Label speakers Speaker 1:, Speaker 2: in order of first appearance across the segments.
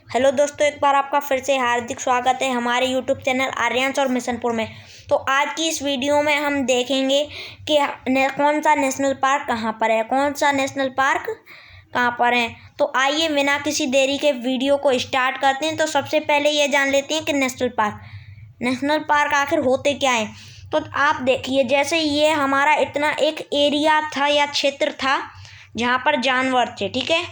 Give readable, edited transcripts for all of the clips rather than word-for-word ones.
Speaker 1: Hello दोस्तों, एक बार आपका फिर से हार्दिक स्वागत है हमारे यूट्यूब चैनल आर्यांश और मिशनपुर में। तो आज की इस वीडियो में हम देखेंगे कि कौन सा नेशनल पार्क कहाँ पर है, कौन सा नेशनल पार्क कहाँ पर है। तो आइए बिना किसी देरी के वीडियो को स्टार्ट करते हैं। तो सबसे पहले ये जान लेते हैं कि नेशनल पार्क आखिर होते क्या हैं। तो आप देखिए, जैसे ये हमारा इतना एक एरिया था या क्षेत्र था जहाँ पर जानवर थे, ठीक है,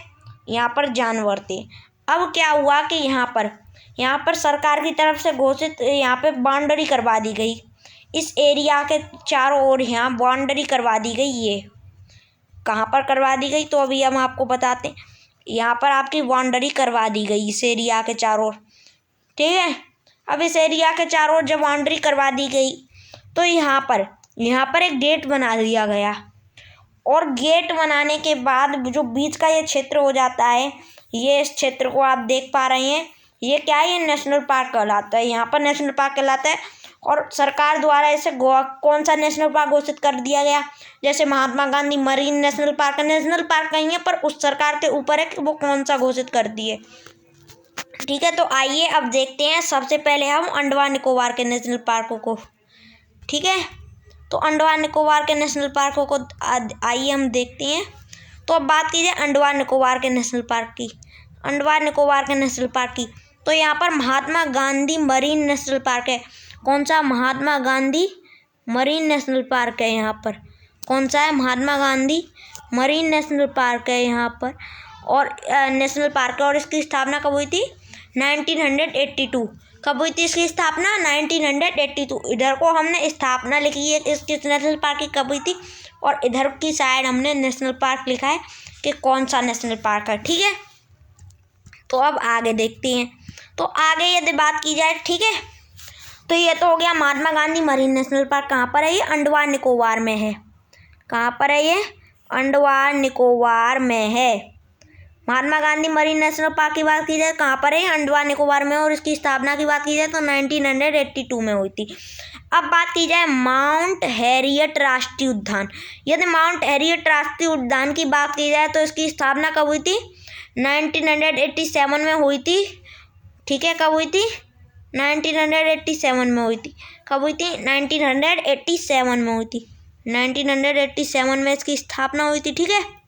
Speaker 1: यहाँ पर जानवर थे। अब क्या हुआ कि यहाँ पर सरकार की तरफ से घोषित यहाँ पे बाउंड्री करवा दी गई। इस एरिया के चारों ओर यहाँ बाउंड्री करवा दी गई। ये कहाँ पर करवा दी गई तो अभी हम आपको बताते हैं। यहाँ पर आपकी बाउंड्री करवा दी गई इस एरिया के चारों ओर, ठीक है। अब इस एरिया के चारों ओर जब बाउंड्री करवा दी गई तो यहाँ पर एक गेट बना दिया गया। और गेट बनाने के बाद जो बीच का ये क्षेत्र हो जाता है, ये इस क्षेत्र को आप देख पा रहे हैं, ये क्या है, ये नेशनल पार्क कहलाता है। यहाँ पर नेशनल पार्क कहलाता है और सरकार द्वारा इसे कौन सा नेशनल पार्क घोषित कर दिया गया। जैसे Mahatma Gandhi marine national park नहीं है, पर उस सरकार के ऊपर है कि वो कौन सा घोषित कर दिए, ठीक है। तो आइए अब देखते हैं। सबसे पहले हम अंडमान निकोबार के नेशनल पार्कों को, ठीक है। तो अंडमान निकोबार के नेशनल पार्कों को आइए हम देखते हैं। तो अब बात कीजिए अंडमान निकोबार के नेशनल पार्क की। तो यहाँ पर Mahatma Gandhi marine national park है। कौन सा? Mahatma Gandhi marine national park है। यहाँ पर कौन सा है? Mahatma Gandhi marine national park है यहाँ पर। और नेशनल पार्क है। और इसकी स्थापना कब हुई थी? 1982। कब हुई थी इसकी स्थापना? 1982। इधर को हमने स्थापना लिखी है इसकी नेशनल पार्क की कब हुई थी, और इधर की साइड हमने नेशनल पार्क लिखा है कि कौन सा नेशनल पार्क है, ठीक है। तो अब आगे देखते हैं। तो आगे यदि बात की जाए, ठीक है, तो ये तो हो गया Mahatma Gandhi marine national park. कहाँ पर है ये? अंडमान निकोबार में है। कहाँ पर है ये? अंडमान निकोबार में है। Mahatma Gandhi marine national Park की बात की जाए कहाँ पर है? अंडमान निकोबार में। और इसकी स्थापना की बात की जाए तो 1982 में हुई थी। अब बात की जाए माउंट हैरियट राष्ट्रीय उद्यान। यदि माउंट हैरियट राष्ट्रीय उद्यान की बात की जाए तो इसकी स्थापना कब हुई थी? 1987 में हुई थी, ठीक है। कब हुई थी? 1987 में हुई थी। कब हुई थी? 1987 में हुई थी। 1987 में इसकी स्थापना हुई थी, ठीक है।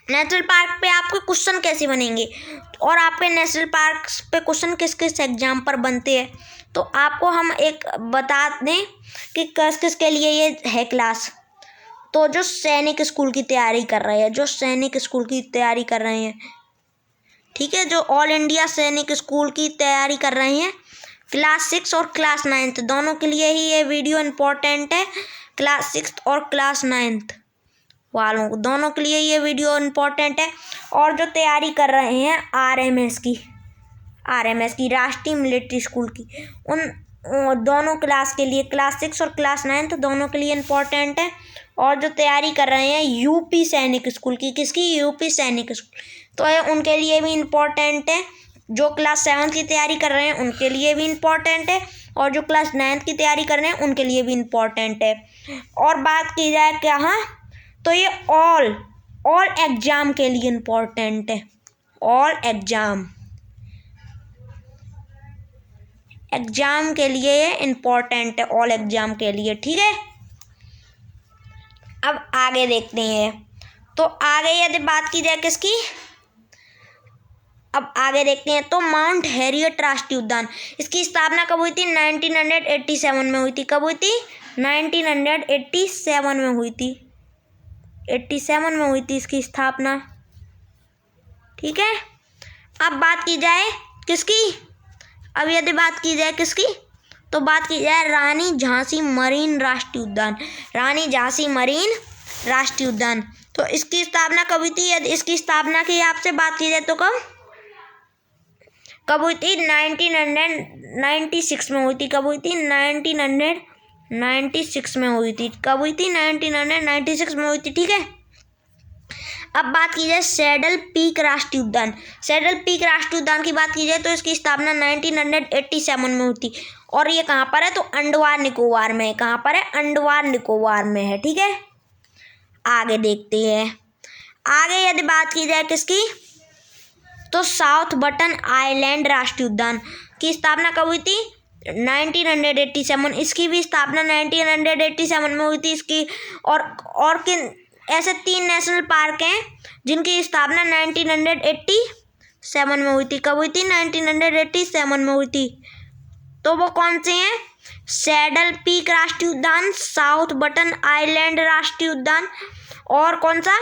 Speaker 1: नेशनल पार्क पे आपके क्वेश्चन कैसे बनेंगे और आपके नेशनल पार्क पे क्वेश्चन किस किस एग्जाम पर बनते हैं, तो आपको हम एक बता दें कि किस किस के लिए ये है क्लास। तो जो सैनिक स्कूल की तैयारी कर रहे हैं, ठीक है, जो ऑल इंडिया सैनिक स्कूल की तैयारी कर रहे हैं, क्लास 6 और क्लास 9 दोनों के लिए ही ये वीडियो इम्पोर्टेंट है। क्लास 6 और क्लास 9 वालों दोनों के लिए ये वीडियो इम्पोर्टेंट है। और जो तैयारी कर रहे हैं आरएमएस की राष्ट्रीय मिलिट्री स्कूल की, उन दोनों क्लास के लिए, क्लास 6 और क्लास 9 दोनों के लिए इम्पोर्टेंट है। और जो तैयारी कर रहे हैं यूपी सैनिक स्कूल की, किसकी? यूपी सैनिक स्कूल, तो ये उनके लिए भी इम्पोर्टेंट है। जो क्लास 7 की तैयारी कर रहे हैं उनके लिए भी इम्पोर्टेंट है, और जो क्लास 9 की तैयारी कर रहे हैं उनके लिए भी इम्पोर्टेंट है। और बात की जाए क्या, हाँ, तो ये ऑल एग्जाम के लिए इम्पोर्टेंट है। ऑल एग्जाम के लिए ये इम्पोर्टेंट है, ऑल एग्जाम के लिए, ठीक है। अब आगे देखते हैं। तो आगे यदि बात की जाए किसकी, अब आगे देखते हैं। तो माउंट हैरियट राष्ट्रीय उद्यान, इसकी स्थापना कब हुई थी? 1987 में हुई थी। कब हुई थी? 1987 में हुई थी। 87 में हुई थी इसकी स्थापना, ठीक है। अब बात की जाए किसकी, अब यदि बात की जाए किसकी, तो बात की जाए रानी झांसी मरीन राष्ट्रीय उद्यान। तो इसकी स्थापना कब हुई थी? यदि इसकी स्थापना की आपसे बात की जाए तो कब हुई थी? 1996 में हुई थी। कब हुई थी? 1996 में हुई थी। कब हुई थी? 1996 में हुई थी, ठीक है। अब बात की जाए सैडल पीक राष्ट्रीय उद्यान की बात की जाए तो इसकी स्थापना 1987 में हुई थी। और ये कहाँ पर है? तो अंडमान निकोबार में। कहाँ पर है? अंडमान निकोबार में है, ठीक है। आगे देखते हैं। आगे यदि बात की जाए किसकी, तो साउथ बटन आइलैंड राष्ट्रीय उद्यान की स्थापना कब हुई थी? 1987। इसकी भी स्थापना 1987 में हुई थी इसकी। और किन ऐसे 3 नेशनल पार्क हैं जिनकी स्थापना 1987 में हुई थी। कब हुई थी? 1987 में हुई थी। तो वो कौन से हैं? सैडल पीक राष्ट्रीय उद्यान, साउथ बटन आइलैंड राष्ट्रीय उद्यान और कौन सा?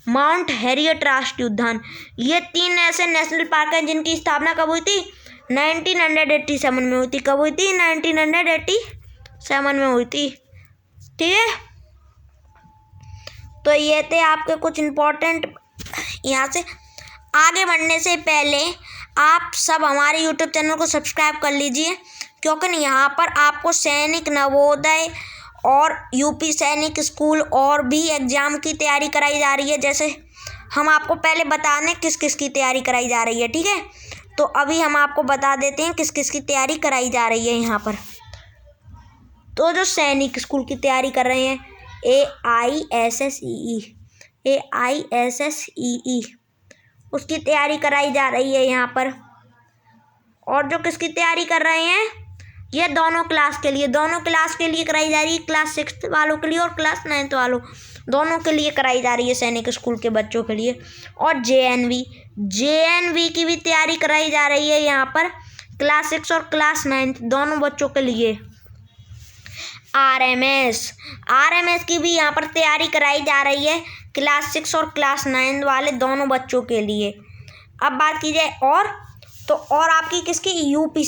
Speaker 1: माउंट हैरियट राष्ट्रीय उद्यान। ये 3 ऐसे नेशनल पार्क हैं जिनकी स्थापना कब हुई थी? 1987 में हुई थी। कब हुई थी? 1987 में हुई थी। ठीक है, तो ये थे आपके कुछ इम्पोर्टेंट। यहाँ से आगे बढ़ने से पहले आप सब हमारे यूट्यूब चैनल को सब्सक्राइब कर लीजिए, क्योंकि यहाँ पर आपको सैनिक नवोदय और यूपी सैनिक स्कूल और भी एग्ज़ाम की तैयारी कराई जा रही है। जैसे हम आपको पहले बता दें किस किस की तैयारी कराई जा रही है। ठीक है, तो अभी हम आपको बता देते हैं किस किस की तैयारी कराई जा रही है यहाँ पर। तो जो सैनिक स्कूल की तैयारी कर रहे हैं, AISSEE उसकी तैयारी कराई जा रही है यहाँ पर। और जो किसकी तैयारी कर रहे हैं, ये दोनों क्लास के लिए कराई जा रही है। क्लास 6 वालों के लिए और क्लास 9 वालों दोनों के लिए कराई जा रही है, सैनिक स्कूल के बच्चों के लिए। और JNV की भी तैयारी कराई जा रही है यहाँ पर, क्लास 6 और क्लास 9 दोनों बच्चों के लिए। RMS की भी यहाँ पर तैयारी कराई जा रही है, क्लास 6 और क्लास 9 वाले दोनों बच्चों के लिए। अब बात की जाए और आपकी किसकी? यूपी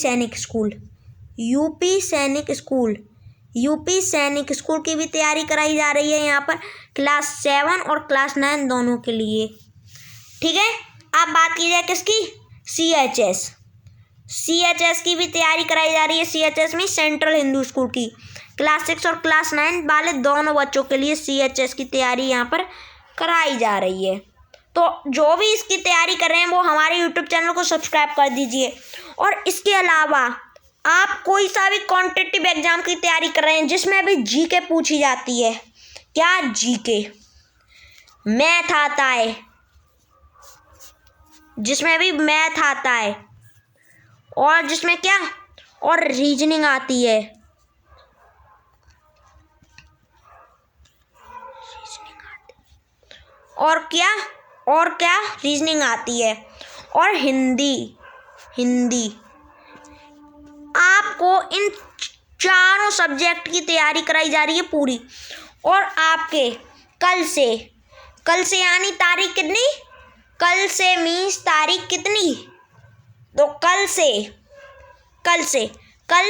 Speaker 1: सैनिक स्कूल की भी तैयारी कराई जा रही है यहाँ पर, क्लास 7 और क्लास 9 दोनों के लिए। ठीक है, अब बात की जाए किसकी? CHS की भी तैयारी कराई जा रही है। CHS में सेंट्रल हिंदू स्कूल की, क्लास 6 और क्लास 9 वाले दोनों बच्चों के लिए CHS की तैयारी यहाँ पर कराई जा रही है। तो जो भी इसकी तैयारी कर रहे हैं वो हमारे यूट्यूब चैनल को सब्सक्राइब कर दीजिए। और इसके अलावा आप कोई सा भी कॉम्पिटिटिव एग्जाम की तैयारी कर रहे हैं जिसमें भी GK पूछी जाती है, क्या? GK मैथ आता है, जिसमें भी मैथ आता है और जिसमें क्या? और रीजनिंग आती है। और क्या? रीजनिंग आती है। और हिंदी आपको इन चारों सब्जेक्ट की तैयारी कराई जा रही है पूरी। और आपके कल से यानी तारीख कितनी? कल से मीन्स तारीख कितनी? तो कल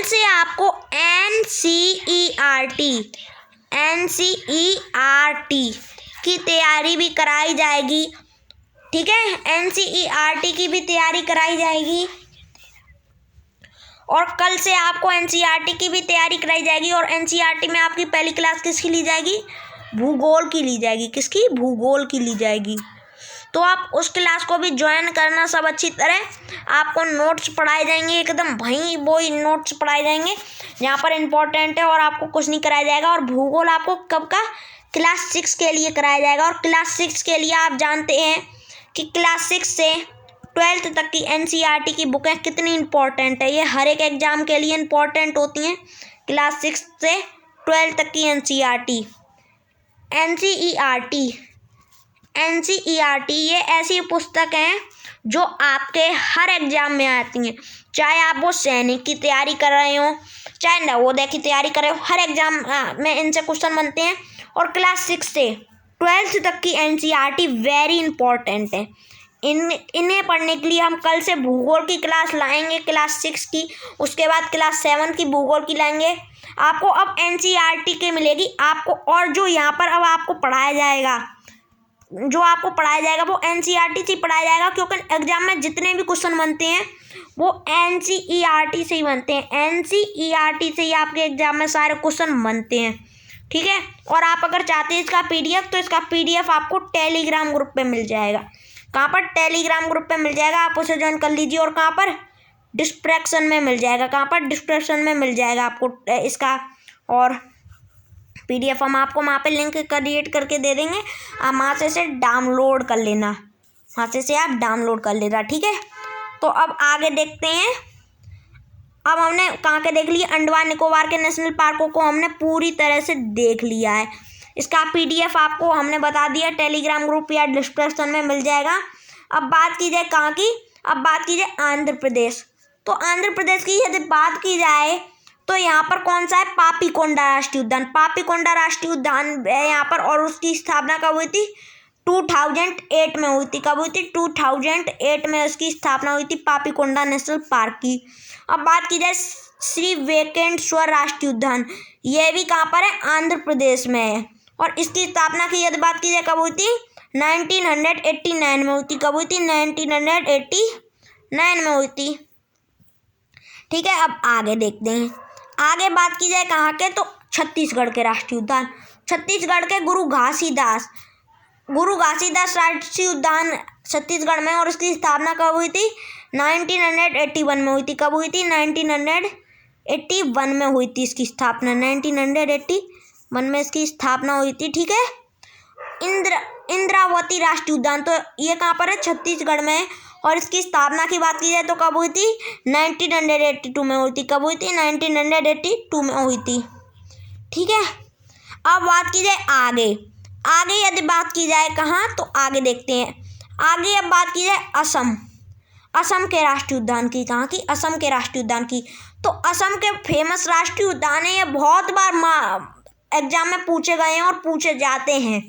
Speaker 1: से आपको NCERT की तैयारी भी कराई जाएगी। ठीक है, NCERT की भी तैयारी कराई जाएगी। और कल से आपको NCERT की भी तैयारी कराई जाएगी। और NCERT में आपकी पहली क्लास किसकी ली जाएगी? भूगोल की ली जाएगी। किसकी? भूगोल की ली जाएगी। तो आप उस क्लास को भी ज्वाइन करना सब अच्छी तरह। आपको नोट्स पढ़ाए जाएंगे, एकदम वही नोट्स पढ़ाए जाएंगे जहाँ पर इम्पोर्टेंट है, और आपको कुछ नहीं कराया जाएगा। और भूगोल आपको कब का? क्लास 6 के लिए कराया जाएगा। और क्लास 6 के लिए आप जानते हैं कि क्लास 6 से 12th तक की NCERT की बुकें कितनी इम्पोर्टेंट है। ये हर एक एग्ज़ाम के लिए इम्पोर्टेंट होती हैं। क्लास 6 से 12th तक की NCERT ये ऐसी पुस्तक हैं जो आपके हर एग्ज़ाम में आती हैं, चाहे आप वो सैनिक की तैयारी कर रहे हो, चाहे नवोदय की तैयारी कर रहे हो, हर एग्ज़ाम में इनसे क्वेश्चन बनते हैं। और क्लास 6 से 12th तक की NCERT वेरी इंपॉर्टेंट है। इन्हें पढ़ने के लिए हम कल से भूगोल की क्लास लाएंगे, क्लास 6 की। उसके बाद क्लास 7 की भूगोल की लाएंगे। आपको अब NCERT की मिलेगी आपको। और जो यहाँ पर अब आपको पढ़ाया जाएगा वो NCERT से पढ़ाया जाएगा, क्योंकि एग्जाम में जितने भी क्वेश्चन बनते हैं वो NCERT से ही बनते हैं। NCERT से ही आपके एग्जाम में सारे क्वेश्चन बनते हैं। ठीक है, और आप अगर चाहते हैं इसका PDF, तो इसका PDF आपको टेलीग्राम ग्रुप पे मिल जाएगा। कहाँ पर? टेलीग्राम ग्रुप पे मिल जाएगा, आप उसे ज्वाइन कर लीजिए। और कहाँ पर? डिस्क्रिप्शन में मिल जाएगा। कहाँ पर? डिस्क्रिप्शन में मिल जाएगा आपको इसका। और PDF हम आपको वहाँ पे लिंक क्रिएट करके दे देंगे, आप वहाँ से इसे डाउनलोड कर लेना। वहाँ से आप डाउनलोड कर लेना, ठीक है। तो अब आगे देखते हैं। अब हमने कहाँ के देख लिया, अंडमान निकोबार के नेशनल पार्कों को हमने पूरी तरह से देख लिया है। इसका PDF आपको हमने बता दिया, टेलीग्राम ग्रुप या डिस्क्रिप्शन में मिल जाएगा। अब बात की जाए कहाँ की, अब बात की जाए आंध्र प्रदेश। तो आंध्र प्रदेश की यदि बात की जाए तो यहाँ पर कौन सा है, पापीकोंडा राष्ट्रीय उद्यान। पापीकोंडा राष्ट्रीय उद्यान है यहाँ पर, और उसकी स्थापना कब हुई थी, 2008 में हुई थी। कब हुई थी, 2008 में उसकी स्थापना हुई थी पापीकोंडा नेशनल पार्क की। अब बात की जाए श्री वेंकटेश्वर राष्ट्रीय उद्यान, यह भी कहाँ पर है, आंध्र प्रदेश में है, और इसकी स्थापना की यदि बात की जाए कब हुई थी, 1989 में हुई थी। कब हुई थी, 1989 में हुई थी, ठीक है। अब आगे देखते हैं। आगे बात की जाए कहाँ के, तो छत्तीसगढ़ के राष्ट्रीय उद्यान। छत्तीसगढ़ के गुरु घासीदास राष्ट्रीय उद्यान छत्तीसगढ़ में, और इसकी स्थापना कब हुई थी, 1981 में हुई थी। कब हुई थी, 1981 में हुई थी इसकी स्थापना, 1981 में इसकी स्थापना हुई थी, ठीक है। इंद्रावती राष्ट्रीय उद्यान, तो ये कहाँ पर है, छत्तीसगढ़ में है, और इसकी स्थापना की बात की जाए तो कब हुई थी, 1982 में हुई थी। कब हुई थी, 1982 में हुई थी, ठीक है। अब बात की जाए आगे यदि बात की जाए कहाँ, तो आगे देखते हैं। आगे अब बात की जाए असम के राष्ट्रीय उद्यान की। कहाँ की, असम के राष्ट्रीय उद्यान की। तो असम के फेमस राष्ट्रीय उद्यान है, ये बहुत बार एग्जाम में पूछे गए हैं और पूछे जाते हैं।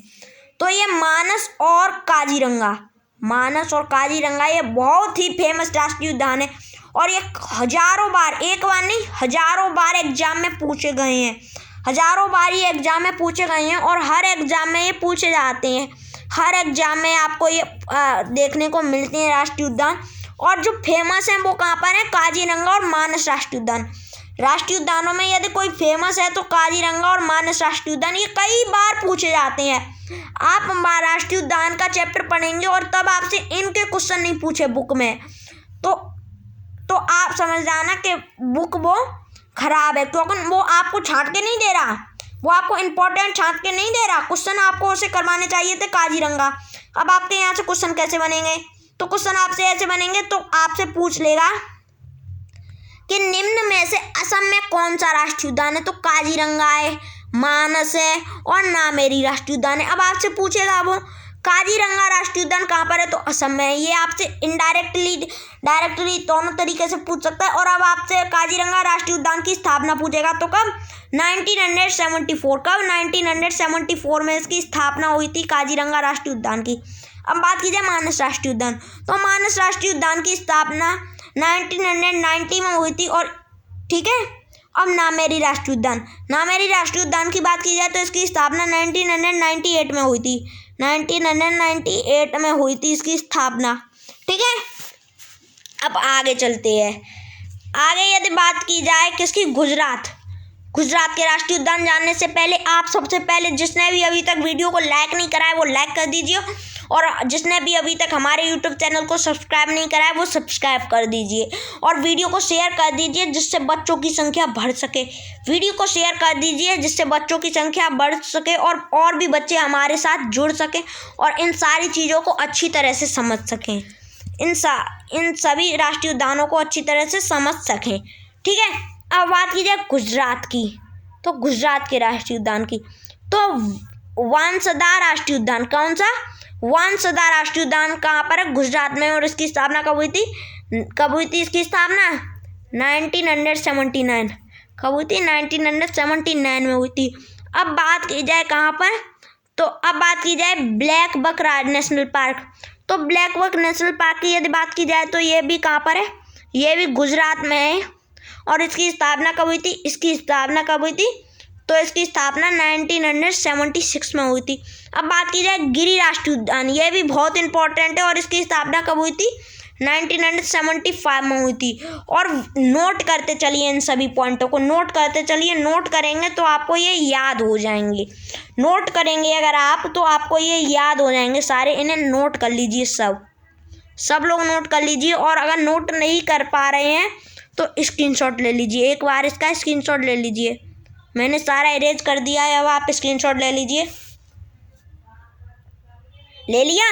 Speaker 1: तो ये मानस और काजीरंगा ये बहुत ही फेमस राष्ट्रीय उद्यान है, और ये हजारों बार, एक बार नहीं हजारों बार एग्जाम में पूछे गए हैं। हजारों बार ये एग्जाम में पूछे गए हैं, और हर एग्जाम में ये पूछे जाते हैं। हर एग्जाम में आपको ये देखने को मिलते हैं राष्ट्रीय उद्यान। और जो फेमस हैं वो कहाँ पर है, काजीरंगा और मानस राष्ट्रीय उद्यान। राष्ट्रीय उद्यानों में यदि कोई फेमस है तो काजीरंगा और मानस राष्ट्रीय उद्यान, ये कई बार पूछे जाते हैं। आप राष्ट्रीय उद्यान का चैप्टर पढ़ेंगे और तब आपसे इनके क्वेश्चन नहीं पूछे बुक में, तो आप समझ जाना कि बुक वो खराब है, क्योंकि वो आपको छांट के नहीं दे रहा, वो आपको इम्पोर्टेंट छांट के नहीं दे रहा। क्वेश्चन आपको उसे करवाने चाहिए थे काजीरंगा। अब आपके यहाँ से क्वेश्चन कैसे बनेंगे, तो क्वेश्चन आपसे ऐसे बनेंगे, तो आपसे पूछ लेगा कि निम्न में से असम में कौन सा राष्ट्रीय उद्यान है, तो काजीरंगा है, मानस है और नामेरी राष्ट्रीय उद्यान है। अब आपसे पूछेगा वो काजीरंगा राष्ट्रीय उद्यान कहाँ पर है, तो असम में है। ये आपसे डायरेक्टली दोनों तरीके से पूछ सकता है। और अब आपसे काजीरंगा राष्ट्रीय उद्यान की स्थापना पूछेगा, तो कब, 1974। कब, 1974 में इसकी स्थापना हुई थी काजीरंगा राष्ट्रीय उद्यान की। अब बात की जाए मानस राष्ट्रीय उद्यान, तो मानस राष्ट्रीय उद्यान की स्थापना 1990 में हुई थी, और ठीक है। अब नामेरी राष्ट्रीय उद्यान की बात की जाए तो इसकी स्थापना 1998 में हुई थी। 1998 में हुई थी इसकी स्थापना, ठीक है। अब आगे चलते हैं। आगे यदि बात की जाए किसकी, गुजरात के राष्ट्रीय उद्यान जानने से पहले आप सबसे पहले जिसने भी अभी तक वीडियो को लाइक नहीं करा है वो लाइक कर दीजिए, और जिसने भी अभी तक हमारे यूट्यूब चैनल को सब्सक्राइब नहीं करा है वो सब्सक्राइब कर दीजिए, और वीडियो को शेयर कर दीजिए जिससे बच्चों की संख्या बढ़ सके। वीडियो को शेयर कर दीजिए जिससे बच्चों की संख्या बढ़ सके, और भी बच्चे हमारे साथ जुड़ सकें और इन सारी चीज़ों को अच्छी तरह से समझ सकें, इन सभी राष्ट्रीय उद्यानों को अच्छी तरह से समझ सकें, ठीक है। अब बात की जाए गुजरात की, तो गुजरात के राष्ट्रीय उद्यान की, तो वांसदा राष्ट्रीय उद्यान, कौन सा, वांसदा राष्ट्रीय उद्यान कहाँ पर है, गुजरात में, और इसकी स्थापना कब हुई थी इसकी स्थापना 1979। कब हुई थी, 1979 में हुई थी। अब बात की जाए कहाँ पर, तो अब बात की जाए ब्लैक बक नेशनल पार्क। तो ब्लैक बक नेशनल पार्क की यदि बात की जाए तो ये भी कहाँ पर है, ये भी गुजरात में है, और इसकी स्थापना कब हुई थी, तो इसकी स्थापना 1976 में हुई थी। अब बात की जाए गिरी राष्ट्रीय उद्यान, ये भी बहुत इंपॉर्टेंट है, और इसकी स्थापना कब हुई थी, 1975 में हुई थी। और नोट करते चलिए, इन सभी पॉइंटों को नोट करते चलिए, नोट करेंगे तो आपको ये याद हो जाएंगे, नोट करेंगे अगर आप तो आपको ये याद हो जाएंगे सारे। इन्हें नोट कर लीजिए, सब लोग नोट कर लीजिए, और अगर नोट नहीं कर पा रहे हैं तो स्क्रीनशॉट ले लीजिए, एक बार इसका स्क्रीनशॉट ले लीजिए। मैंने सारा इरेज कर दिया है, अब आप स्क्रीनशॉट ले लीजिए, ले लिया।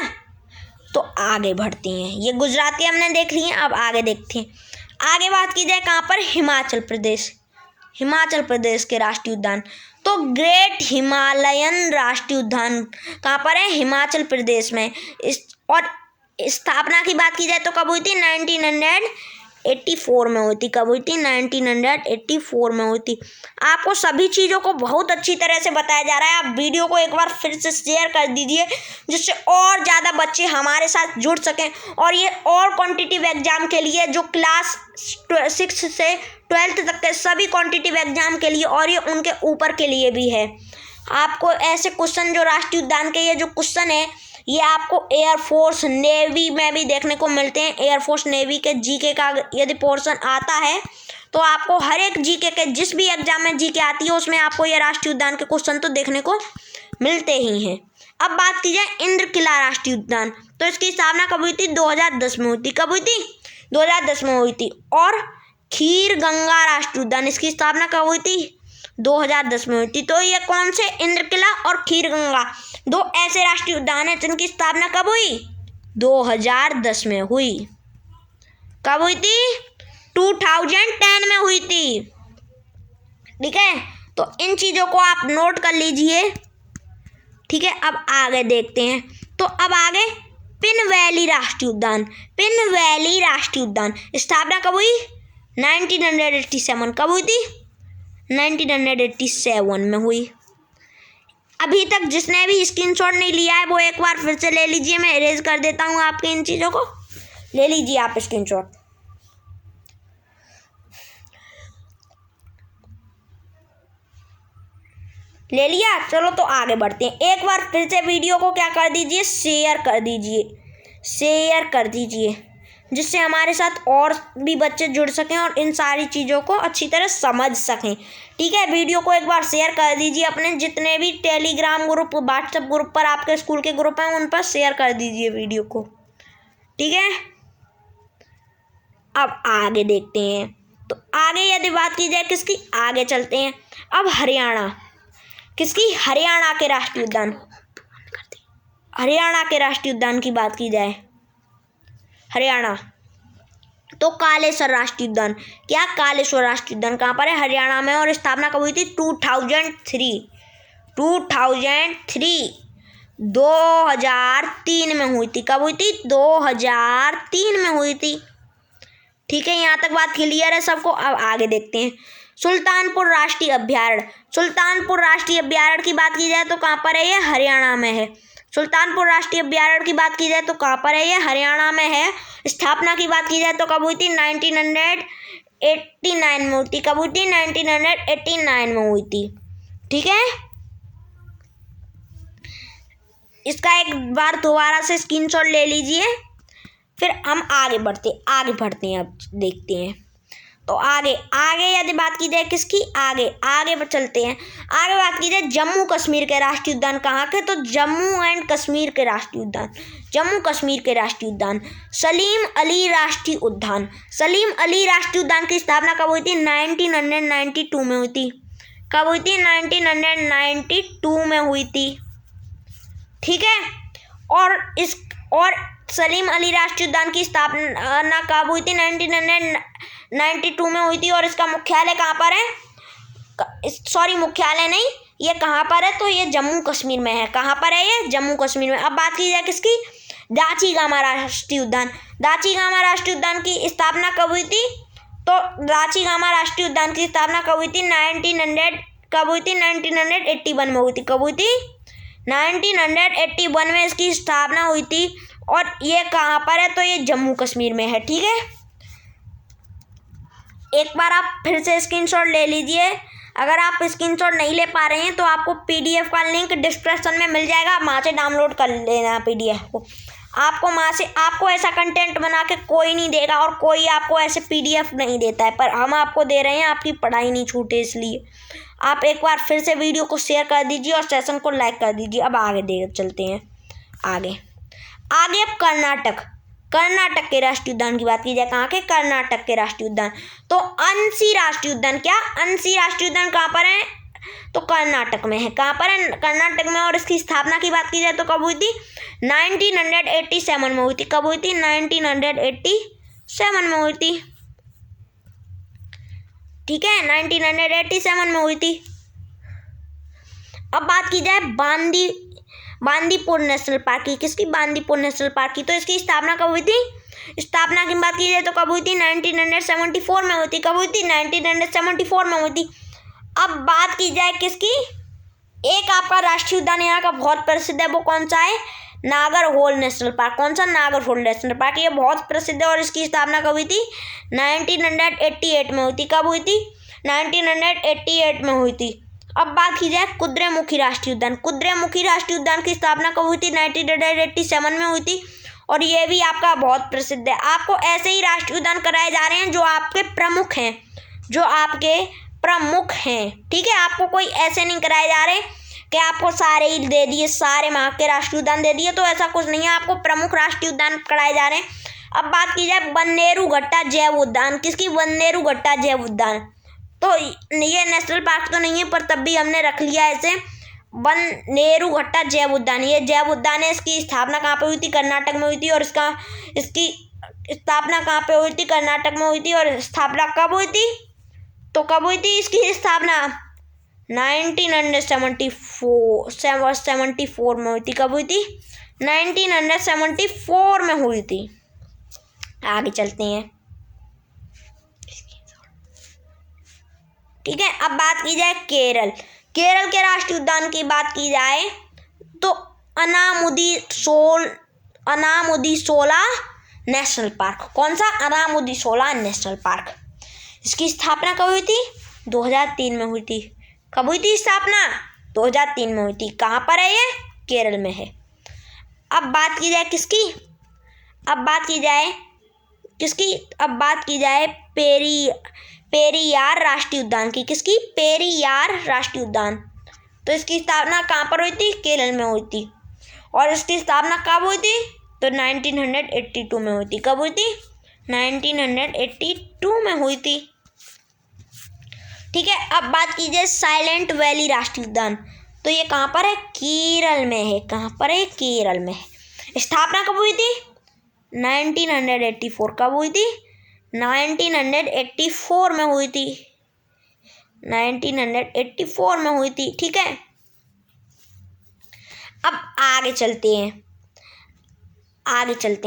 Speaker 1: तो आगे बढ़ते हैं। ये गुजरात के हमने देख लिए, अब आगे देखते हैं। आगे बात की जाए कहाँ पर, हिमाचल प्रदेश। हिमाचल प्रदेश के राष्ट्रीय उद्यान, तो ग्रेट हिमालयन राष्ट्रीय उद्यान कहाँ पर है, हिमाचल प्रदेश में। और स्थापना की बात की जाए तो कब हुई थी, 1984 में हुई थी। कब हुई थी, 1984 में हुई थी। आपको सभी चीज़ों को बहुत अच्छी तरह से बताया जा रहा है। आप वीडियो को एक बार फिर से शेयर कर दीजिए, जिससे और ज़्यादा बच्चे हमारे साथ जुड़ सकें। और ये और कॉम्पिटिटिव एग्जाम के लिए, जो क्लास 6 से 12th तक के सभी कॉम्पिटिटिव एग्जाम के लिए, और ये उनके ऊपर के लिए भी है। आपको ऐसे क्वेश्चन, जो राष्ट्रीय उद्यान के ये जो क्वेश्चन है, ये आपको एयरफोर्स नेवी में भी देखने को मिलते हैं। एयरफोर्स नेवी के जीके का यदि पोर्शन आता है, तो आपको हर एक जीके के, जिस भी एग्जाम में जीके आती है, उसमें आपको ये राष्ट्रीय उद्यान के क्वेश्चन तो देखने को मिलते ही हैं। अब बात की जाए इंद्रकिला राष्ट्रीय उद्यान, तो इसकी स्थापना कब हुई थी, 2010 में हुई थी। कब हुई थी, 2010 में हुई थी। और खीर गंगा राष्ट्रीय उद्यान, इसकी स्थापना कब हुई थी, 2010 में हुई थी। तो ये कौन से, इंद्रकिला और खीर गंगा, दो ऐसे राष्ट्रीय उद्यान हैं जिनकी स्थापना कब हुई, 2010 में हुई। कब हुई थी, 2010 में हुई थी। ठीक है, तो इन चीज़ों को आप नोट कर लीजिए। ठीक है, अब आगे देखते हैं। तो अब आगे पिन वैली राष्ट्रीय उद्यान। पिन वैली राष्ट्रीय उद्यान स्थापना कब हुई, 1987। कब हुई थी, 1987 में हुई। अभी तक जिसने भी स्क्रीनशॉट नहीं लिया है, वो एक बार फिर से ले लीजिए। मैं इरेज कर देता हूँ आपके इन चीज़ों को, ले लीजिए आप स्क्रीनशॉट। ले लिया, चलो तो आगे बढ़ते हैं। एक बार फिर से वीडियो को क्या कर दीजिए, शेयर कर दीजिए, शेयर कर दीजिए, जिससे हमारे साथ और भी बच्चे जुड़ सकें और इन सारी चीज़ों को अच्छी तरह समझ सकें। ठीक है, वीडियो को एक बार शेयर कर दीजिए। अपने जितने भी टेलीग्राम ग्रुप, व्हाट्सएप ग्रुप पर आपके स्कूल के ग्रुप हैं, उन पर शेयर कर दीजिए वीडियो को। ठीक है, अब आगे देखते हैं। तो आगे यदि बात की जाए किसकी, आगे चलते हैं। अब हरियाणा, किसकी, हरियाणा के राष्ट्रीय उद्यान। हरियाणा के राष्ट्रीय उद्यान की बात की जाए, हरियाणा, तो कालेश्वर राष्ट्रीय उद्यान। क्या, कालेश्वर राष्ट्रीय उद्यान कहाँ पर है, हरियाणा में। और स्थापना कब हुई थी, 2003। 2003 में हुई थी। कब हुई थी, 2003 में हुई थी। ठीक है, यहाँ तक बात क्लियर है सबको। अब आगे देखते हैं। सुल्तानपुर राष्ट्रीय अभ्यारण्य। सुल्तानपुर राष्ट्रीय अभ्यारण्य की बात की जाए तो कहाँ पर है, ये हरियाणा में है। सुल्तानपुर राष्ट्रीय अभ्यारण्य की बात की जाए तो कहाँ पर है, ये हरियाणा में है। स्थापना की बात की जाए तो कब हुई थी, 1989 में हुई थी। कब हुई थी, 1989 में हुई थी। ठीक है, इसका एक बार दोबारा से स्क्रीनशॉट ले लीजिए, फिर हम आगे बढ़ते हैं। अब देखते हैं। तो आगे यदि बात की जाए किसकी, आगे पर चलते हैं। आगे बात की जाए जम्मू कश्मीर के राष्ट्रीय उद्यान कहाँ के, तो जम्मू एंड कश्मीर के राष्ट्रीय उद्यान। जम्मू कश्मीर के राष्ट्रीय उद्यान, सलीम अली राष्ट्रीय उद्यान। सलीम अली राष्ट्रीय उद्यान की स्थापना कब हुई थी, 1992 में हुई थी। कब हुई थी, 1992 में हुई थी। ठीक है, और सलीम अली राष्ट्रीय उद्यान की स्थापना कब हुई थी, 1992 में हुई थी। और इसका मुख्यालय कहाँ पर है, सॉरी मुख्यालय नहीं, ये कहाँ पर है, तो ये जम्मू कश्मीर में है। कहाँ पर है, ये जम्मू कश्मीर में। अब बात की जाए किसकी, दाचीगामा राष्ट्रीय उद्यान। दाचीगामा राष्ट्रीय उद्यान की स्थापना कब हुई थी, तो दाचीगामा राष्ट्रीय उद्यान की स्थापना कब हुई थी, 1981 में हुई थी। कब हुई थी, 1981 में इसकी स्थापना हुई थी। और ये कहाँ पर है, तो ये जम्मू कश्मीर में है। ठीक है, एक बार आप फिर से स्क्रीनशॉट ले लीजिए। अगर आप स्क्रीनशॉट नहीं ले पा रहे हैं तो आपको पीडीएफ का लिंक डिस्क्रिप्शन में मिल जाएगा, आप वहाँ से डाउनलोड कर लेना पीडीएफ को। आपको वहाँ से, आपको ऐसा कंटेंट बना के कोई नहीं देगा और कोई आपको ऐसे पीडीएफ नहीं देता है, पर हम आपको दे रहे हैं, आपकी पढ़ाई नहीं छूटे इसलिए। आप एक बार फिर से वीडियो को शेयर कर दीजिए और सेशन को लाइक कर दीजिए। अब आगे चलते हैं। आगे अब कर्नाटक के राष्ट्रीय उद्यान की बात की जाए, कहाँ के, कर्नाटक के राष्ट्रीय उद्यान। तो अंसी राष्ट्रीय उद्यान, क्या, अंसी राष्ट्रीय उद्यान कहाँ पर है, तो कर्नाटक में है। कहाँ पर है? कर्नाटक में। और इसकी स्थापना की बात की जाए तो कब हुई थी? 1987 में हुई थी। कब हुई थी? 1987 में हुई थी। ठीक है, 1987 में हुई थी। अब बात की जाए बांदीपुर नेशनल पार्क की। किसकी? बांदीपुर नेशनल पार्क की। तो इसकी स्थापना कब हुई थी? स्थापना की बात की जाए तो कब हुई थी? 1974 में हुई थी। कब हुई थी? 1974 में हुई थी। अब बात की जाए किसकी? एक आपका राष्ट्रीय उद्यान यहाँ का बहुत प्रसिद्ध है, वो कौन सा है? Nagarhole national Park. कौन सा? Nagarhole national park. ये बहुत प्रसिद्ध है और इसकी स्थापना कब हुई थी? 1988 में हुई थी। कब हुई थी? 1988 में हुई थी। अब बात की जाए कुद्रेमुखी राष्ट्रीय उद्यान। कुद्रेमुखी राष्ट्रीय उद्यान की स्थापना कब हुई थी? 1987 में हुई थी और ये भी आपका बहुत प्रसिद्ध है। आपको ऐसे ही राष्ट्रीय उद्यान कराए जा रहे हैं जो आपके प्रमुख हैं, जो आपके प्रमुख हैं। ठीक है, आपको कोई ऐसे नहीं कराए जा रहे कि आपको सारे ही दे दिए, सारे वहाँ के राष्ट्रीय उद्यान दे दिए, तो ऐसा कुछ नहीं है। आपको प्रमुख राष्ट्रीय उद्यान कराए जा रहे हैं। अब बात की जाए बन्नेरुघट्टा जैव उद्यान। किसकी? बन्नेरुघट्टा जैव उद्यान। तो ये नेशनल पार्क तो नहीं है, पर तब भी हमने रख लिया ऐसे बन्नेरुघट्टा जैव उद्यान। ये जैव उद्यान है। इसकी स्थापना कहाँ पे हुई थी? कर्नाटक में हुई थी। और इसकी स्थापना कहाँ पे हुई थी? कर्नाटक में हुई थी। और स्थापना कब हुई थी? तो कब हुई थी इसकी स्थापना? 1974 में हुई थी। कब हुई थी? 1974 में हुई थी। आगे चलते हैं। ठीक है, अब बात की जाए केरल के राष्ट्रीय उद्यान की बात की जाए तो अनामुदीशोला नेशनल पार्क। कौन सा? अनामुदीशोला नेशनल पार्क। इसकी स्थापना कब हुई थी? 2003 में हुई थी। कब हुई थी स्थापना? 2003 में हुई थी। कहाँ पर है ये? केरल में है। अब बात की जाए किसकी? अब बात की जाए पेरियार राष्ट्रीय उद्यान की। किसकी? पेरियार राष्ट्रीय उद्यान। तो इसकी स्थापना कहाँ पर हुई थी? केरल में हुई थी। और इसकी स्थापना कब हुई थी? तो 1982 में हुई थी। कब हुई थी? 1982 में हुई थी। ठीक है, अब बात की जाए साइलेंट वैली राष्ट्रीय उद्यान। तो ये कहाँ पर है? केरल में है। कहाँ पर है? केरल में है। स्थापना कब हुई थी? 1984। कब हुई थी? 1984 में हुई थी। 1984 में हुई थी। ठीक है, अब आगे चलते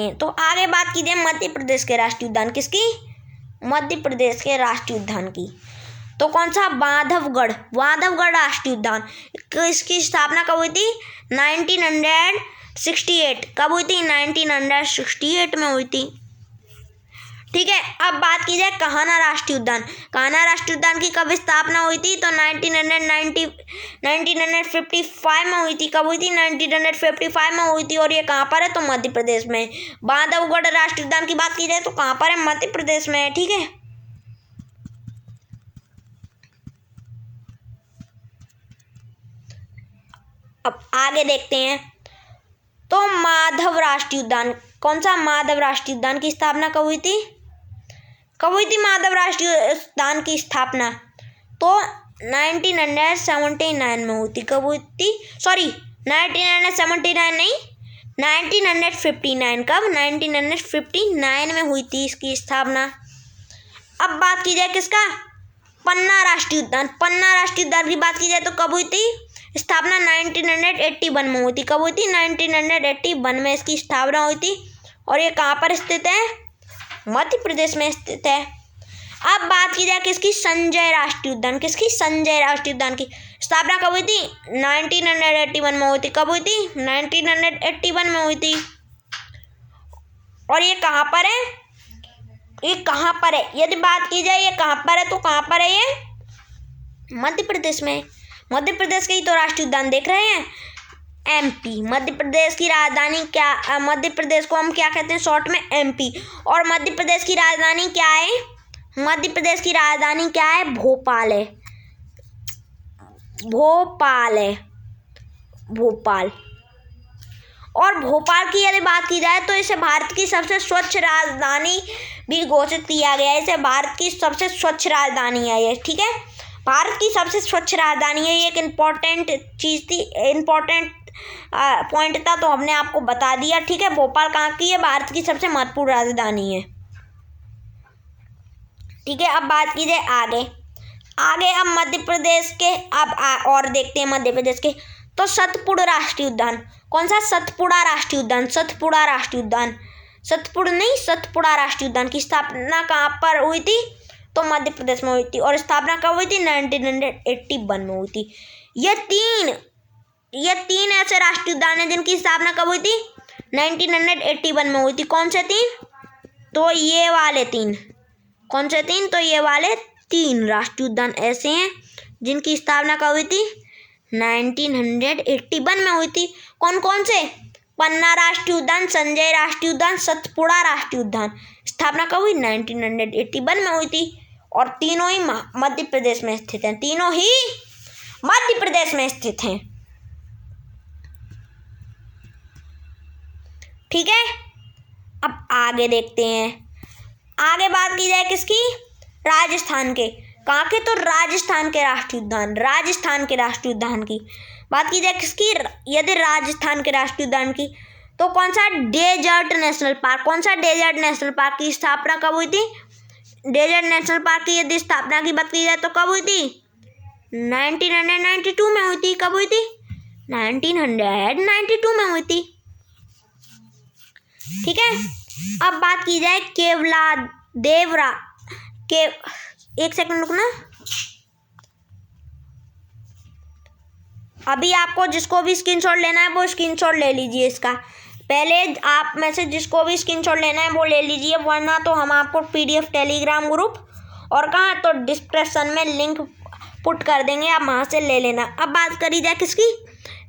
Speaker 1: हैं। तो आगे बात की जाए मध्य प्रदेश के राष्ट्रीय उद्यान। किसकी? मध्य प्रदेश के राष्ट्रीय उद्यान की। तो कौन सा? बांधवगढ़ राष्ट्रीय उद्यान। इसकी स्थापना कब हुई थी? 1968। कब हुई थी? 1968 में हुई थी। ठीक है, अब बात की जाए कान्हा राष्ट्रीय उद्यान की कब स्थापना हुई थी? तो 1955 में हुई थी। कब हुई थी? 1955 में हुई थी। और ये कहाँ पर है? तो मध्य प्रदेश में। बांधवगढ़ राष्ट्रीय उद्यान की बात की जाए तो कहाँ पर है? मध्य प्रदेश में है। ठीक है, अब आगे देखते हैं। तो माधव राष्ट्रीय उद्यान। कौन सा? माधव राष्ट्रीय उद्यान की स्थापना कब हुई थी? माधव राष्ट्रीय उद्यान की स्थापना? तो 1979 में हुई थी। कब हुई थी? 1979 नहीं, 1959। कब? 1959 में हुई थी इसकी स्थापना। अब बात की जाए किसका? पन्ना राष्ट्रीय उद्यान की बात की जाए तो कब हुई थी स्थापना? 1981 में हुई थी। कब हुई थी? 1981 में इसकी स्थापना हुई थी। और ये कहाँ पर स्थित है? मध्य प्रदेश में स्थित है। अब बात की जाए किसकी? संजय राष्ट्रीय उद्यान की स्थापना कब हुई थी? 1981 में हुई थी। कब हुई थी? 1981 में हुई थी। और ये कहाँ पर है? यदि बात की जाए ये कहाँ पर है, तो कहाँ पर है ये? मध्य प्रदेश में। मध्य प्रदेश के ही तो राष्ट्रीय उद्यान देख रहे हैं। एमपी। मध्य प्रदेश की राजधानी क्या? मध्य प्रदेश को हम क्या कहते हैं शॉर्ट में? एमपी। और मध्य प्रदेश की राजधानी क्या है? भोपाल है। भोपाल। और भोपाल की यदि बात की जाए तो इसे भारत की सबसे स्वच्छ राजधानी भी घोषित किया गया है। इसे भारत की सबसे स्वच्छ राजधानी है ये। ठीक है, भारत की सबसे स्वच्छ राजधानी है, ये एक इम्पोर्टेंट चीज़ थी, इम्पोर्टेंट पॉइंट था, तो हमने आपको बता दिया। ठीक है, भोपाल कहाँ की है? भारत की सबसे महत्वपूर्ण राजधानी है। ठीक है, अब बात की जाए आगे अब मध्य प्रदेश के, अब और देखते हैं मध्य प्रदेश के। तो सतपुड़ा राष्ट्रीय उद्यान, कौन सा? सतपुड़ा राष्ट्रीय उद्यान, सतपुड़ा राष्ट्रीय उद्यान, सतपुड़ नहीं, सतपुड़ा राष्ट्रीय उद्यान की स्थापना कहाँ पर हुई थी? तो मध्य प्रदेश में हुई थी। और स्थापना कब हुई थी? 1981 में हुई थी। ये तीन ऐसे राष्ट्रीय उद्यान हैं जिनकी स्थापना कब हुई थी? 1981 में हुई थी। कौन से तीन? तो ये वाले तीन। कौन से तीन? तो ये वाले तीन राष्ट्रीय उद्यान ऐसे हैं जिनकी स्थापना कब हुई थी? 1981 में हुई थी। कौन कौन से? पन्ना राष्ट्रीय उद्यान, संजय राष्ट्रीय उद्यान, सतपुड़ा राष्ट्रीय उद्यान। स्थापना कब हुई? 1981 में हुई थी। और तीनों ही मध्य प्रदेश में स्थित हैं, तीनों ही मध्य प्रदेश में स्थित हैं। ठीक है, अब आगे देखते हैं। आगे बात की जाए किसकी? राजस्थान के। कहाँ के? तो राजस्थान के राष्ट्रीय उद्यान, राजस्थान के राष्ट्रीय उद्यान की बात की जाए किसकी? यदि राजस्थान के राष्ट्रीय उद्यान की, तो कौन सा? Desert National Park. कौन सा? डेजर्ट नेशनल पार्क की स्थापना कब हुई थी? डेजर्ट नेशनल पार्क की यदि स्थापना की बात की जाए तो कब हुई थी? 1992 में हुई थी। कब हुई थी? 1992 में हुई थी। ठीक है, अब बात की जाए एक सेकंड रुकना। अभी आपको जिसको भी स्क्रीनशॉट लेना है वो स्क्रीनशॉट ले लीजिए इसका। पहले आप में से जिसको भी स्क्रीनशॉट लेना है वो ले लीजिए, वरना तो हम आपको PDF टेलीग्राम ग्रुप और कहाँ तो डिस्क्रिप्शन में लिंक पुट कर देंगे, आप वहाँ से ले लेना। अब बात करी जाए किसकी?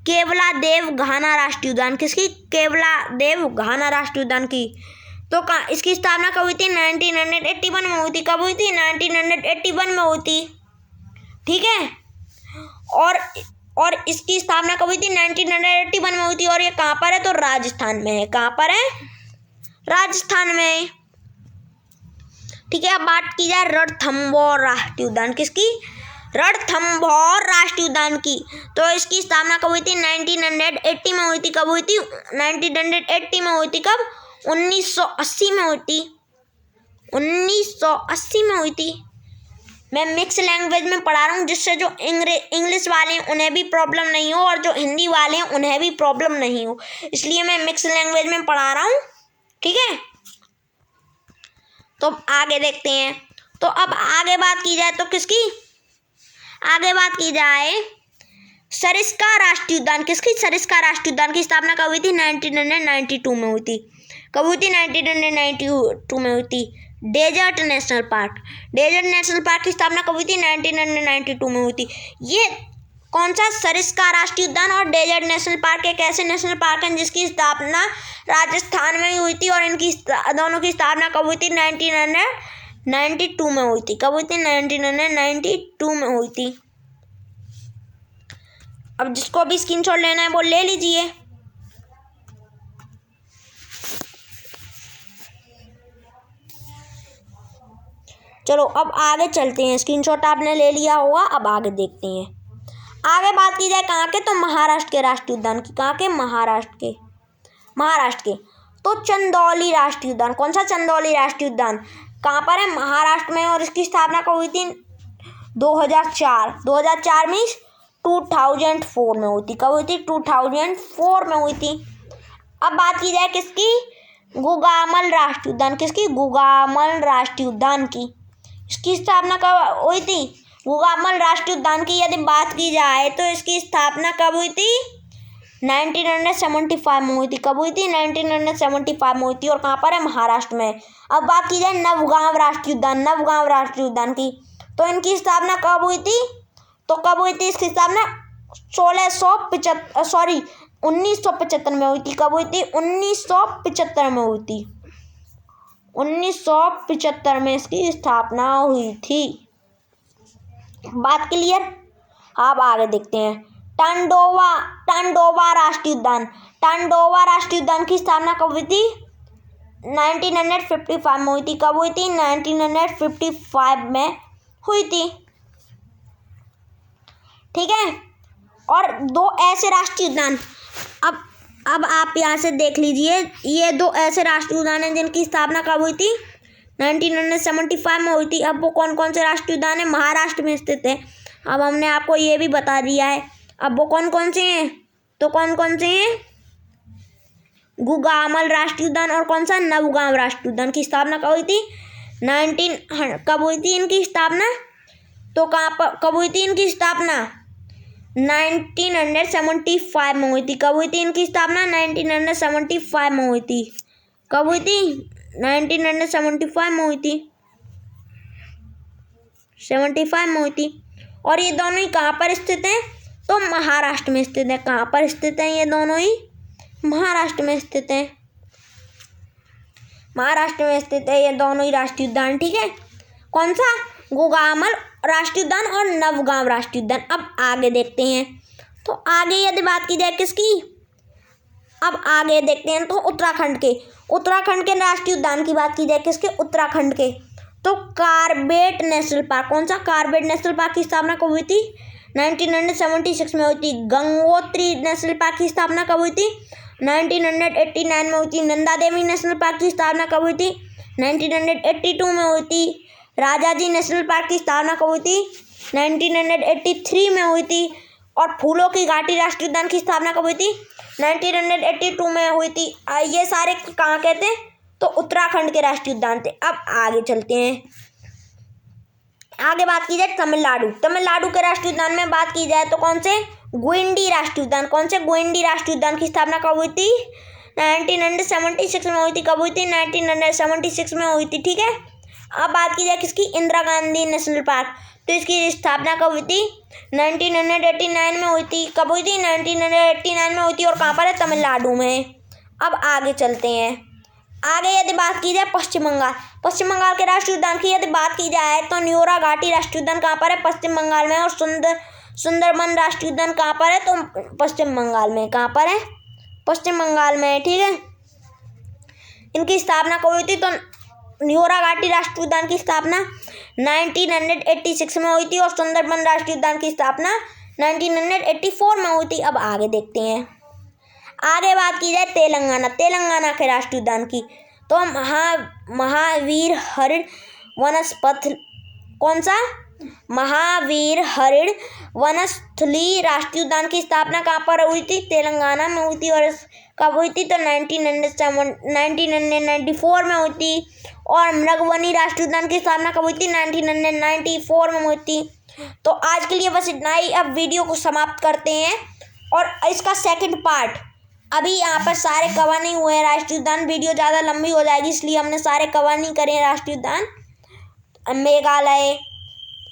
Speaker 1: केवलादेव घाना राष्ट्रीय उद्यान। किसकी? केवलादेव घाना राष्ट्रीय उद्यान की। तो कहाँ इसकी स्थापना कब हुई थी? 1981 में हुई थी। कब हुई थी? 1981 में हुई थी। ठीक है, और इसकी स्थापना कब हुई थी? 1981 में हुई थी। और ये कहाँ पर है? तो राजस्थान में है। कहाँ पर है? राजस्थान में। ठीक है, अब बात की जाए रणथंभौर राष्ट्रीय उद्यान। किसकी? रणथंभौर राष्ट्रीय उद्यान की। तो इसकी स्थापना कब हुई थी? 1980 में हुई थी। कब हुई थी? 1980 में हुई थी। कब? 1980 में हुई थी। 1980 में हुई थी। मैं मिक्स लैंग्वेज में पढ़ा रहा हूँ, जिससे जो इंग्लिश वाले हैं उन्हें भी प्रॉब्लम नहीं हो और जो हिंदी वाले हैं उन्हें भी प्रॉब्लम नहीं हो, इसलिए मैं मिक्स लैंग्वेज में पढ़ा रहा हूँ। ठीक है, तो आगे देखते हैं। तो अब आगे बात की जाए तो किसकी? आगे बात की जाए सरिस्का राष्ट्रीय उद्यान। किसकी? सरिस्का राष्ट्रीय उद्यान की स्थापना कब हुई थी? 1992 में हुई थी। कब हुई थी? 1992 में हुई थी। Desert National Park, Desert National Park की स्थापना कब हुई थी? 1992 में हुई थी। ये कौन सा? सरिस्का राष्ट्रीय उद्यान और डेजर्ट नेशनल पार्क एक ऐसे नेशनल पार्क हैं जिसकी स्थापना राजस्थान में हुई थी। और इनकी दोनों की स्थापना कब हुई थी? 1992 में हुई थी। कब हुई थी? 1992 में हुई थी। अब जिसको भी स्क्रीनशॉट लेना है वो ले लीजिए। चलो अब आगे चलते हैं। स्क्रीनशॉट आपने ले लिया होगा, अब आगे देखते हैं। आगे बात की जाए कहाँ के? तो महाराष्ट्र के राष्ट्रीय उद्यान की। कहाँ के? महाराष्ट्र के। तो चंदौली राष्ट्रीय उद्यान। कौन सा? चंदौली राष्ट्रीय उद्यान कहाँ पर है? महाराष्ट्र में। और इसकी स्थापना कब हुई थी? 2004 में 2004 में हुई थी। कब हुई थी? 2004 में हुई थी। अब बात की जाए किसकी? गुगामल राष्ट्रीय उद्यान। किसकी? गुगामल राष्ट्रीय उद्यान की। इसकी स्थापना कब हुई थी? गुगामल राष्ट्रीय उद्यान की यदि बात की जाए तो इसकी स्थापना कब हुई थी? 1975 में हुई थी। कब हुई थी? 1975 में हुई थी। और कहाँ पर है? महाराष्ट्र में। अब बात की जाए नवगांव राष्ट्रीय उद्यान की, तो इनकी स्थापना कब हुई थी? तो कब हुई थी इसकी स्थापना? 1975 में हुई थी। कब हुई थी? 1975 में हुई थी। 1975 में इसकी स्थापना हुई थी। बात क्लियर? अब आगे देखते हैं। टांडोवा राष्ट्रीय उद्यान। टांडोवा राष्ट्रीय उद्यान की स्थापना कब हुई थी? 1955 में हुई थी। कब हुई थी? 1955 में हुई थी। ठीक है। और 2 ऐसे राष्ट्रीय उद्यान, अब आप यहाँ से देख लीजिए, ये 2 ऐसे राष्ट्रीय उद्यान हैं जिनकी स्थापना कब हुई थी, 1975 में हुई थी। अब वो कौन कौन से राष्ट्रीय उद्यान है, महाराष्ट्र में स्थित है। अब हमने आपको ये भी बता दिया है। अब वो कौन कौन से हैं, तो कौन कौन से हैं, गुगामल राष्ट्रीय उद्यान और कौन सा, नवगांव राष्ट्रीय उद्यान की स्थापना कब हुई थी, कब हुई थी इनकी स्थापना, तो कहाँ पर कब हुई थी इनकी स्थापना, 1975 में हुई थी। कब हुई थी इनकी स्थापना, 1975 में हुई थी। कब हुई थी, 1975 में हुई थी, 75 में हुई थी। और ये दोनों ही कहाँ पर स्थित हैं, तो महाराष्ट्र में स्थित है। कहाँ पर स्थित हैं ये दोनों ही, महाराष्ट्र में स्थित हैं, महाराष्ट्र में स्थित है ये दोनों ही राष्ट्रीय उद्यान, ठीक है। कौन सा, गुगामल राष्ट्रीय उद्यान और नवगांव राष्ट्रीय उद्यान। अब आगे देखते हैं, तो आगे यदि बात की जाए किसकी, अब आगे देखते हैं तो उत्तराखंड के राष्ट्रीय उद्यान की बात की जाए किसके, उत्तराखंड के, तो कार्बेट नेशनल पार्क। कौन सा, कार्बेट नेशनल पार्क की स्थापना कब हुई थी, 1976 में हुई थी। गंगोत्री नेशनल पार्क की स्थापना कब हुई थी, 1989 में हुई थी। नंदा देवी नेशनल पार्क की स्थापना कब हुई थी, 1982 में हुई थी। राजाजी नेशनल पार्क की स्थापना कब हुई थी, 1983 में हुई थी। और फूलों की घाटी राष्ट्रीय उद्यान की स्थापना कब हुई थी, 1982 में हुई थी। ये सारे कहाँ के थे, तो उत्तराखंड के राष्ट्रीय उद्यान थे। अब आगे चलते हैं, आगे बात की जाए तमिलनाडु के राष्ट्रीय उद्यान में बात की जाए तो कौन से, गुइंडी राष्ट्रीय उद्यान। कौन से, गुइंडी राष्ट्रीय उद्यान की स्थापना कब हुई थी, 1976 में हुई थी। कब हुई थी, 1976 में हुई थी, ठीक है। अब बात की जाए किसकी, इंदिरा गांधी नेशनल पार्क, तो इसकी स्थापना कब हुई थी, 1989 में हुई थी। कब हुई थी, 1989 में हुई थी। और कहाँ पर है, तमिलनाडु में। अब आगे चलते हैं, आगे यदि बात की जाए पश्चिम बंगाल के राष्ट्रीय उद्यान की यदि बात की जाए तो न्योरा घाटी राष्ट्रीय उद्यान कहाँ पर है, पश्चिम बंगाल में। और सुंदरबन राष्ट्रीय उद्यान कहाँ पर है, तो पश्चिम बंगाल में। कहाँ पर है, पश्चिम बंगाल में, ठीक है। इनकी स्थापना कब हुई थी, तो न्योरा घाटी राष्ट्रीय उद्यान की स्थापना 1986 में हुई थी। और सुंदरबन राष्ट्रीय उद्यान की स्थापना 1984 में हुई थी। अब आगे देखते हैं, आगे बात की जाए तेलंगाना के राष्ट्रीय उद्यान की, तो महावीर हरिण वनस्पति, कौन सा, महावीर हरिण वनस्थली राष्ट्रीय उद्यान की स्थापना कहाँ पर हुई थी, तेलंगाना में हुई थी। और कब हुई थी, तो 1994 में हुई थी। और मृगवनी राष्ट्रीय उद्यान की स्थापना कब हुई थी, 1994 में हुई थी। तो आज के लिए बस इतना ही। अब वीडियो को समाप्त करते हैं और इसका सेकंड पार्ट, अभी यहाँ पर सारे कवर नहीं हुए हैं राष्ट्रीय उद्यान, वीडियो ज़्यादा लंबी हो जाएगी इसलिए हमने सारे कवर नहीं करे राष्ट्रीय उद्यान। मेघालय,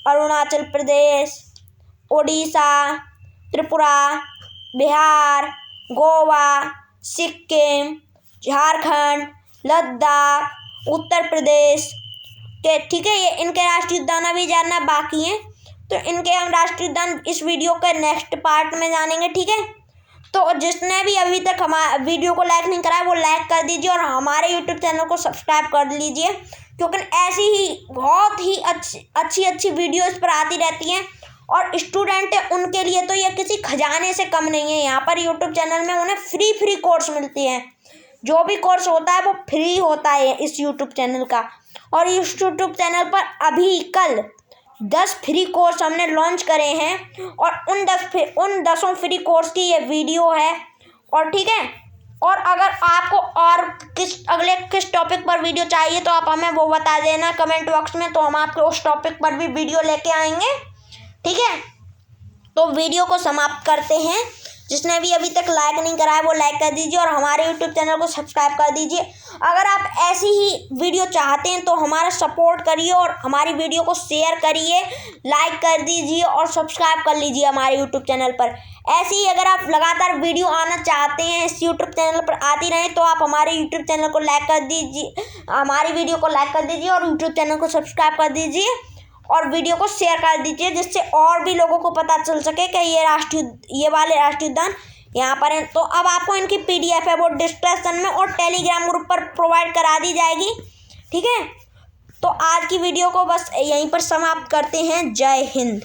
Speaker 1: अरुणाचल प्रदेश, ओडिशा, त्रिपुरा, बिहार, गोवा, सिक्किम, झारखंड, लद्दाख, उत्तर प्रदेश के, ठीक है। ये इनके राष्ट्रीय उद्यान अभी जानना बाकी हैं, तो इनके हम राष्ट्रीय उद्यान इस वीडियो के नेक्स्ट पार्ट में जानेंगे, ठीक है। तो जिसने भी अभी तक हमारे वीडियो को लाइक नहीं करा है वो लाइक कर दीजिए और हमारे यूट्यूब चैनल को सब्सक्राइब कर लीजिए, क्योंकि ऐसी ही बहुत ही अच्छी वीडियो इस पर आती रहती हैं। और स्टूडेंट है उनके लिए तो ये किसी खजाने से कम नहीं है। यहाँ पर यूट्यूब चैनल में उन्हें फ्री कोर्स मिलती है, जो भी कोर्स होता है वो फ्री होता है इस यूट्यूब चैनल का। और इस यूट्यूब चैनल पर अभी कल 10 फ्री कोर्स हमने लॉन्च करे हैं और उन 10 फ्री कोर्स की ये वीडियो है। और ठीक है, और अगर आपको और किस टॉपिक पर वीडियो चाहिए तो आप हमें वो बता देना कमेंट बॉक्स में, तो हम आपको उस टॉपिक पर भी वीडियो लेके आएंगे, ठीक है। तो वीडियो को समाप्त करते हैं। जिसने भी अभी तक लाइक नहीं करा है वो लाइक कर दीजिए और हमारे यूट्यूब चैनल को सब्सक्राइब कर दीजिए। अगर आप ऐसी ही वीडियो चाहते हैं तो हमारा सपोर्ट करिए और हमारी वीडियो को शेयर करिए, लाइक कर दीजिए और सब्सक्राइब कर लीजिए हमारे यूट्यूब चैनल पर। ऐसे ही अगर आप लगातार वीडियो आना चाहते हैं इस यूट्यूब चैनल पर आती रहें तो आप हमारे यूट्यूब चैनल को लाइक कर दीजिए, हमारी वीडियो को लाइक कर दीजिए और यूट्यूब चैनल को सब्सक्राइब कर दीजिए और वीडियो को शेयर कर दीजिए, जिससे और भी लोगों को पता चल सके कि ये वाले राष्ट्रीय उद्यान यहाँ पर हैं। तो अब आपको इनकी PDF है वो डिस्क्रिप्शन में और टेलीग्राम ग्रुप पर प्रोवाइड करा दी जाएगी, ठीक है। तो आज की वीडियो को बस यहीं पर समाप्त करते हैं। जय हिंद।